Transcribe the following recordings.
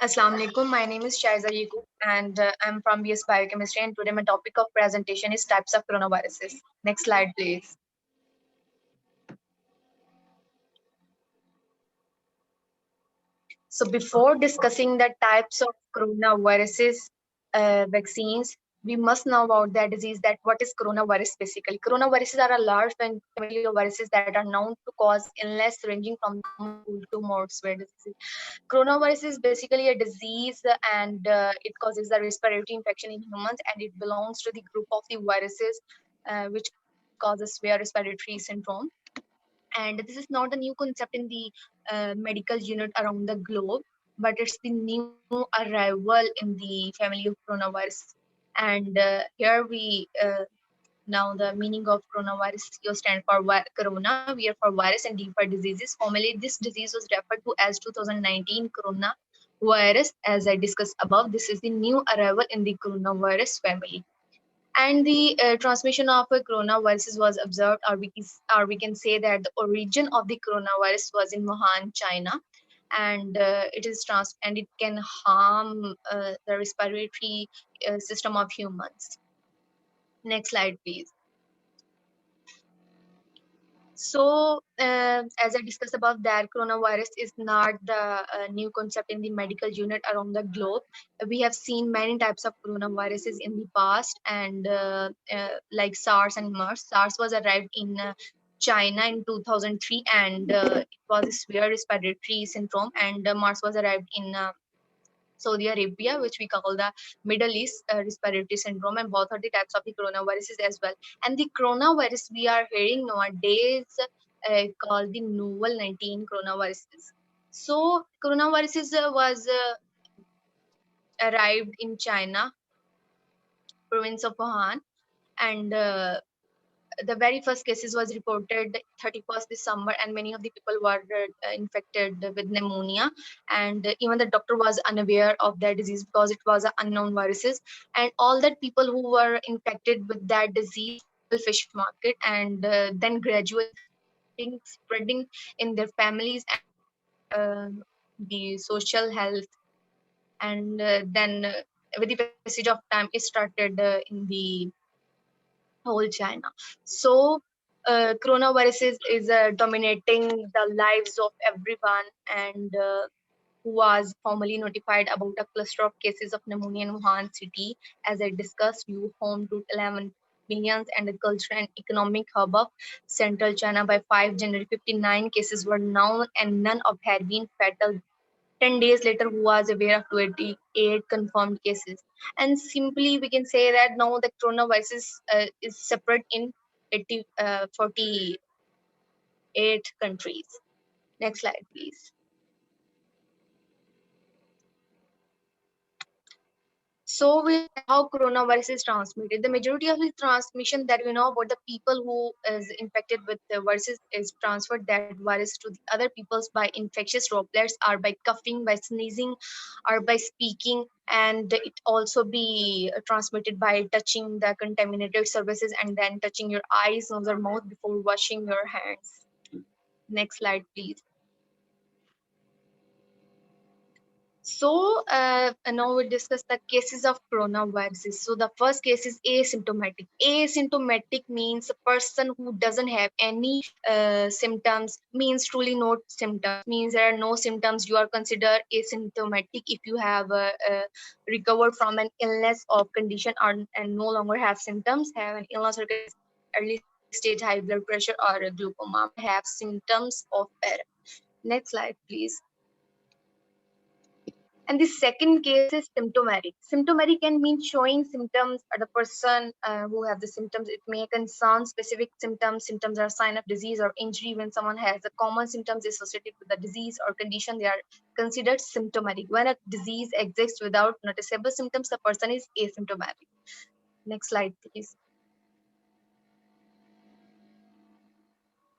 Assalamu alaikum. My name is Shaiza Yaqub and I'm from BS Biochemistry. And today my topic of presentation is types of coronaviruses. Next slide, please. So before discussing the types of coronaviruses vaccines, we must know about that disease. That what is coronavirus basically? Coronaviruses are a large family of viruses that are known to cause illness ranging from the common cold to more severe diseases. Coronavirus is basically a disease and it causes the respiratory infection in humans, and it belongs to the group of the viruses which causes severe respiratory syndrome. And this is not a new concept in the medical unit around the globe, but it's the new arrival in the family of coronavirus. And here we now the meaning of coronavirus you stand for corona, we are for virus and D for diseases. Formerly, this disease was referred to as 2019 coronavirus. As I discussed above, this is the new arrival in the coronavirus family. And the transmission of a coronavirus was observed, or we can say that the origin of the coronavirus was in Wuhan, China, and it can harm the respiratory system of humans. Next slide, please. So, as I discussed above, that coronavirus is not the new concept in the medical unit around the globe. We have seen many types of coronaviruses in the past, and like SARS and MERS. SARS was arrived in China in 2003, and it was a severe respiratory syndrome. And MERS was arrived in Saudi Arabia, which we call the Middle East respiratory syndrome, and both are the types of the coronaviruses as well. And the coronavirus we are hearing nowadays called the novel 19 coronaviruses. So coronaviruses was arrived in China, province of Wuhan, and the very first cases was reported 31st December, and many of the people were infected with pneumonia, and even the doctor was unaware of that disease because it was an unknown viruses. And all that people who were infected with that disease fish market, and then gradually spreading in their families and the social health, and then with the passage of time it started in the whole China. So, coronavirus is dominating the lives of everyone, and who was formally notified about a cluster of cases of pneumonia in Wuhan city. As I discussed, you home to 11 millions and a cultural and economic hub of central China. By 5 January, 59 cases were known, and none of had been fatal. 10 days later, who was aware of 28 confirmed cases. And simply, we can say that now the coronavirus is separate in 48 countries. Next slide, please. So we how coronavirus is transmitted. The majority of the transmission that we know about the people who is infected with the viruses is transferred that virus to the other peoples by infectious droplets, or by coughing, by sneezing, or by speaking, and it also be transmitted by touching the contaminated surfaces and then touching your eyes, nose, or mouth before washing your hands. Next slide, please. So now we'll discuss the cases of coronaviruses. So the first case is asymptomatic. Asymptomatic means a person who doesn't have any symptoms, means truly no symptoms, means there are no symptoms. You are considered asymptomatic if you have recovered from an illness or condition, or and no longer have symptoms, have an illness or early stage high blood pressure or a glaucoma, have symptoms of parrot. Next slide, please. And the second case is symptomatic. Symptomatic can mean showing symptoms at the person who have the symptoms. It may concern specific symptoms. Symptoms are a sign of disease or injury. When someone has the common symptoms associated with the disease or condition, they are considered symptomatic. When a disease exists without noticeable symptoms, the person is asymptomatic. Next slide, please.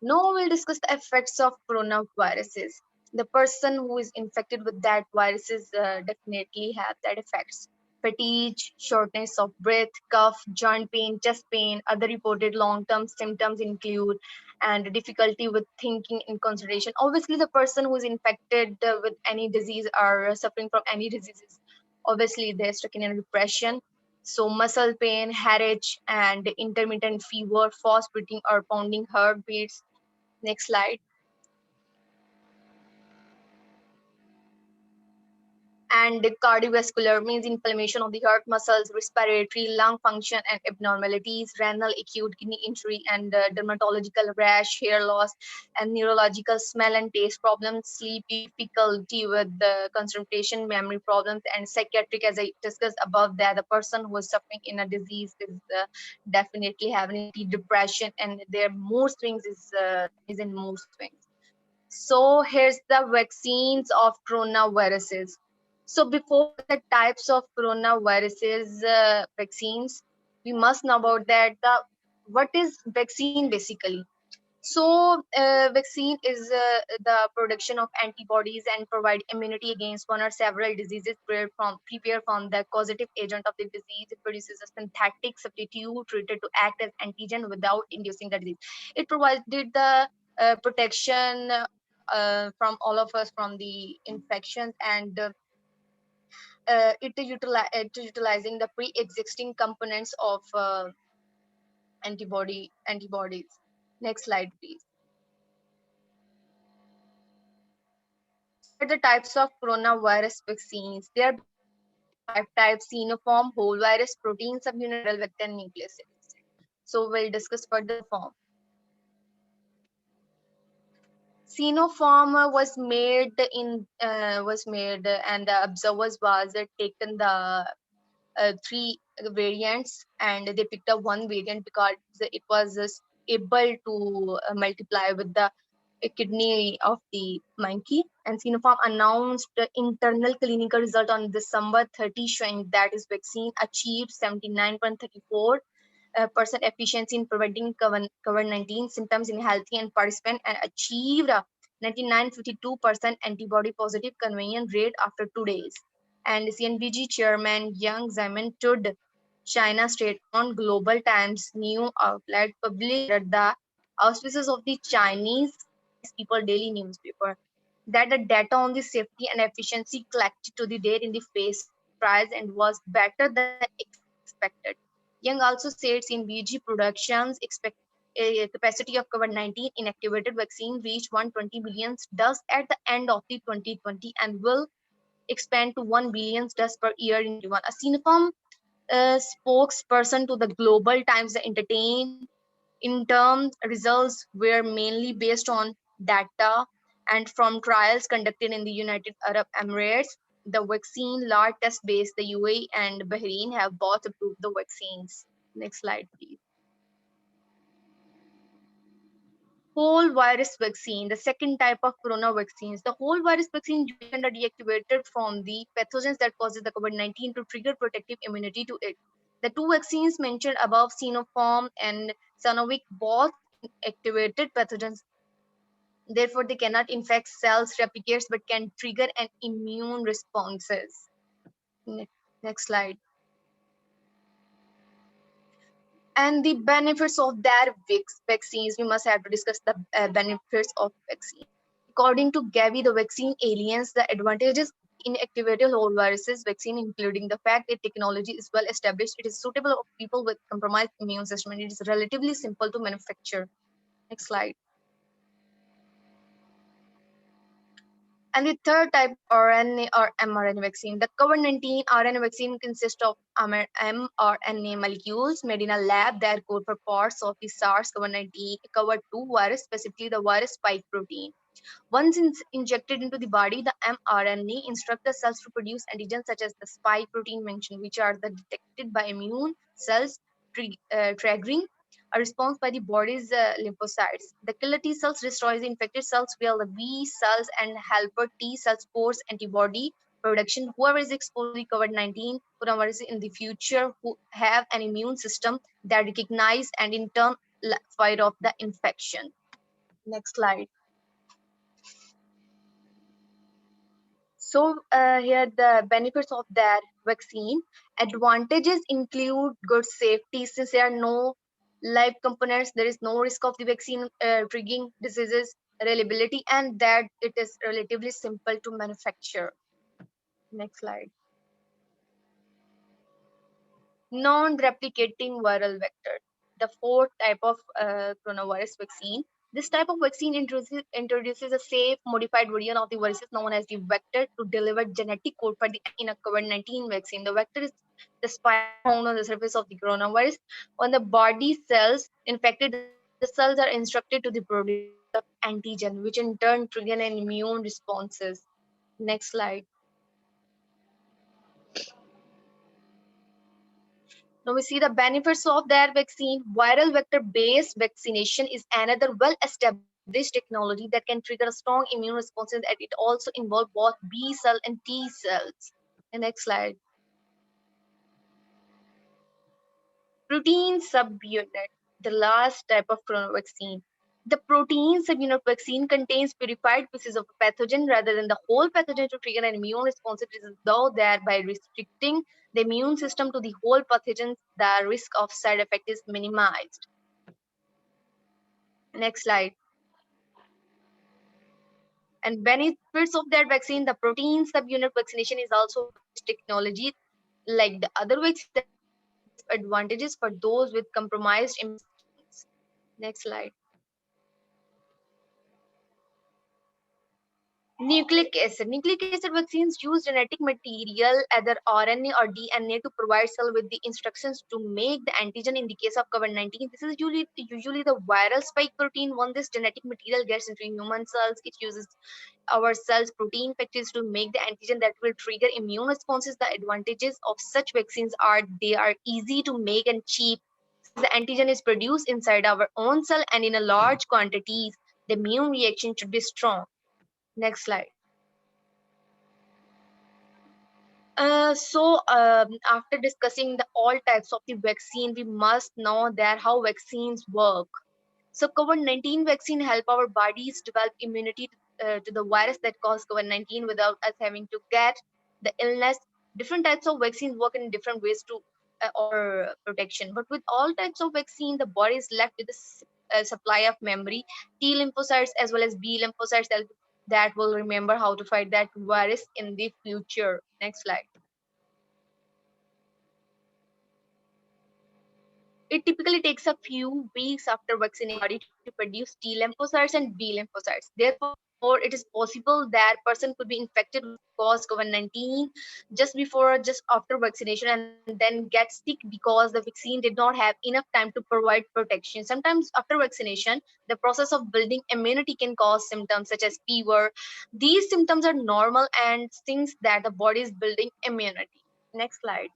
Now we'll discuss the effects of coronaviruses. The person who is infected with that viruses definitely have that effects. fatigue, shortness of breath, cough, joint pain, chest pain. Other reported long-term symptoms include and difficulty with thinking and concentration. Obviously, the person who is infected with any disease or suffering from any diseases, obviously they're stuck in a depression. So muscle pain, headache, and intermittent fever, fast breathing or pounding heartbeats. Next slide. And cardiovascular means inflammation of the heart muscles, respiratory, lung function, and abnormalities, renal, acute kidney injury, and dermatological rash, hair loss, and neurological smell and taste problems, sleep difficulty with the concentration, memory problems, and psychiatric, as I discussed above, that the person who is suffering in a disease is definitely having depression, and their mood swings is in mood swings. So here's the vaccines of coronaviruses. So before the types of coronaviruses vaccines, we must know about that what is vaccine basically. So vaccine is the production of antibodies and provide immunity against one or several diseases prepare from the causative agent of the disease. It produces a synthetic substitute treated to act as antigen without inducing the disease. It provided the protection from all of us from the infections, and it utilizing the pre-existing components of antibodies. Next slide, please. So what are the types of coronavirus vaccines? They are basically there are five types: Sinopharm, whole virus, protein, subunit, viral vector, and nucleus. So we'll discuss further form. Sinopharm was made and the observers was taken the three variants, and they picked up one variant because it was able to multiply with the kidney of the monkey. And Sinopharm announcannounced the internal clinical result on December 30, showing that its vaccine achieved 79.34% efficiency in preventing COVID-19 symptoms in healthy and participant, and achieved a 99.52% antibody positive conversion rate after 2 days. And CNBG chairman Yang Zemin told China state-owned Global Times news outlet published under the auspices of the Chinese People Daily newspaper that the data on the safety and efficiency collected to the date in the phase 2 trials and was better than expected. Young also said CNBG Productions expect a capacity of COVID-19 inactivated vaccine reached 120 billion doses at the end of the 2020 and will expand to 1 billion doses per year in 2021. A Sinopharm spokesperson to the Global Times entertained interim results were mainly based on data and from trials conducted in the United Arab Emirates. The vaccine large test based the UAE and Bahrain have both approved the vaccines. Next slide, please. Whole virus vaccine, the second type of corona vaccines. The whole virus vaccine are deactivated from the pathogens that causes the COVID-19 to trigger protective immunity to it. The two vaccines mentioned above, Sinopharm and Sanovic, both inactivated pathogens. Therefore, they cannot infect cells, replicates, but can trigger an immune responses. Next slide. And the benefits of their vaccines, we must have to discuss the benefits of vaccine. According to Gavi, the vaccine aliens, the advantages in activated whole viruses vaccine, including the fact that technology is well established, it is suitable for people with compromised immune system, and it is relatively simple to manufacture. Next slide. And the third type, RNA or mRNA vaccine. The COVID-19 RNA vaccine consists of mRNA molecules made in a lab that code for parts of the SARS-CoV-2 virus, specifically the virus spike protein. Once injected into the body, the mRNA instructs the cells to produce antigens such as the spike protein mentioned, which are detected by immune cells, triggering a response by the body's lymphocytes. The killer T cells destroys the infected cells, while the B cells and helper T cells force antibody production. Whoever is exposed to COVID-19 coronavirus in the future who have an immune system that recognize and in turn fight off the infection. Next slide. So here the benefits of that vaccine. Advantages include good safety since there are no live components. There is no risk of the vaccine triggering diseases. Reliability and that it is relatively simple to manufacture. Next slide. Non-replicating viral vector, the fourth type of coronavirus vaccine. This type of vaccine introduces a safe modified version of the virus known as the vector to deliver genetic code for the in a COVID-19 vaccine. The vector is the spike found on the surface of the coronavirus. When the body cells infected, the cells are instructed to the produce of antigen, which in turn trigger an immune responses. Next slide. Now we see the benefits of that vaccine. Viral vector-based vaccination is another well-established technology that can trigger a strong immune response, and it also involves both B cell and T cells. The next slide. Protein subunit, the last type of corona vaccine. The protein subunit vaccine contains purified pieces of a pathogen rather than the whole pathogen to trigger an immune response. It is though that by restricting the immune system to the whole pathogen, the risk of side effect is minimized. Next slide. And benefits of that vaccine, the protein subunit vaccination is also technology like the other vaccine that provides advantages for those with compromised immune systems. Next slide. Nucleic acid. Nucleic acid vaccines use genetic material, either RNA or DNA, to provide cell with the instructions to make the antigen. In the case of COVID-19, this is usually the viral spike protein. When this genetic material gets into human cells, it uses our cells' protein factories to make the antigen that will trigger immune responses. The advantages of such vaccines are they are easy to make and cheap. Since the antigen is produced inside our own cell and in a large quantities, the immune reaction should be strong. Next slide. After discussing the all types of the vaccine, we must know that how vaccines work. So COVID-19 vaccine help our bodies develop immunity to the virus that cause COVID-19 without us having to get the illness. Different types of vaccines work in different ways to or protection. But with all types of vaccine, the body is left with a supply of memory, T lymphocytes as well as B lymphocytes that will remember how to fight that virus in the future. Next slide. It typically takes a few weeks after vaccination body to produce T lymphocytes and B lymphocytes. Therefore, it is possible that person could be infected with cause COVID-19 just before or just after vaccination and then get sick because the vaccine did not have enough time to provide protection. Sometimes after vaccination, the process of building immunity can cause symptoms such as fever. These symptoms are normal and things that the body is building immunity. Next slide.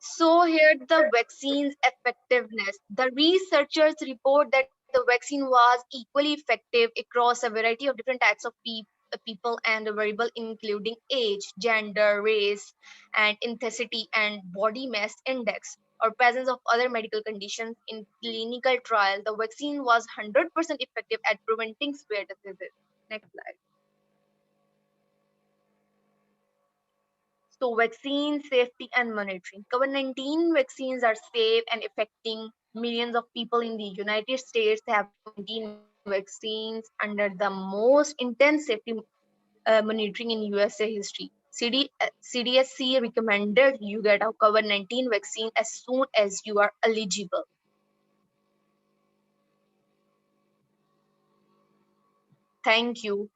So here the vaccine's effectiveness. The researchers report that the vaccine was equally effective across a variety of different types of people and a variable including age, gender, race, and ethnicity and body mass index or presence of other medical conditions in clinical trial. The vaccine was 100% effective at preventing severe diseases. Next slide. So vaccine safety and monitoring. COVID-19 vaccines are safe and affecting millions of people in the United States have COVID-19 vaccines under the most intense safety monitoring in USA history. CDSC recommended you get a COVID-19 vaccine as soon as you are eligible. Thank you.